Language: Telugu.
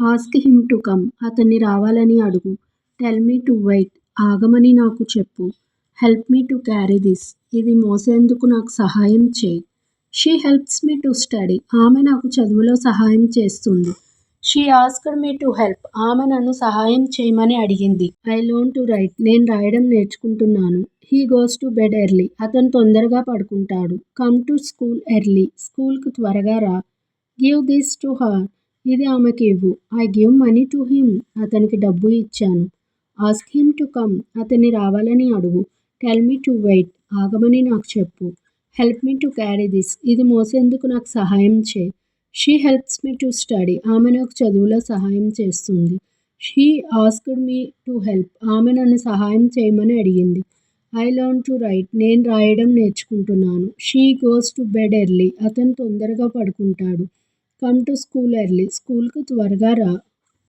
Ask him to come. అతన్ని రావాలని అడుగు. Tell me to wait. ఆగమని నాకు చెప్పు. Help me to carry this. ఇది మోసేందుకు నాకు సహాయం చెయ్. She helps me to study. ఆమె నాకు చదువులో సహాయం చేస్తుంది. She asked me to help. ఆమె నన్ను సహాయం చేయమని అడిగింది. I learn to write. నేను రాయడం నేర్చుకుంటున్నాను. He goes to bed early. అతను తొందరగా పడుకుంటాడు. Come to school early. స్కూల్కు త్వరగా రా. Give this to her. ఇది ఆమెకి ఇవ్వు. I give money to him. అతనికి డబ్బు ఇచ్చాను. Ask him to come. అతన్ని రావాలని అడుగు. Tell me to wait. ఆగమని నాకు చెప్పు. Help me to carry this. ఇది మోసేందుకు నాకు సహాయం చేయి. She helps me to study. ఆమె నాకు చదువులో సహాయం చేస్తుంది. She asked me to help. ఆమె నన్ను సహాయం చేయమని అడిగింది. I learn to write. నేను రాయడం నేర్చుకుంటున్నాను. She goes to bed early. అతను తొందరగా పడుకుంటాడు. Come to school early. స్కూల్కు త్వరగా రా.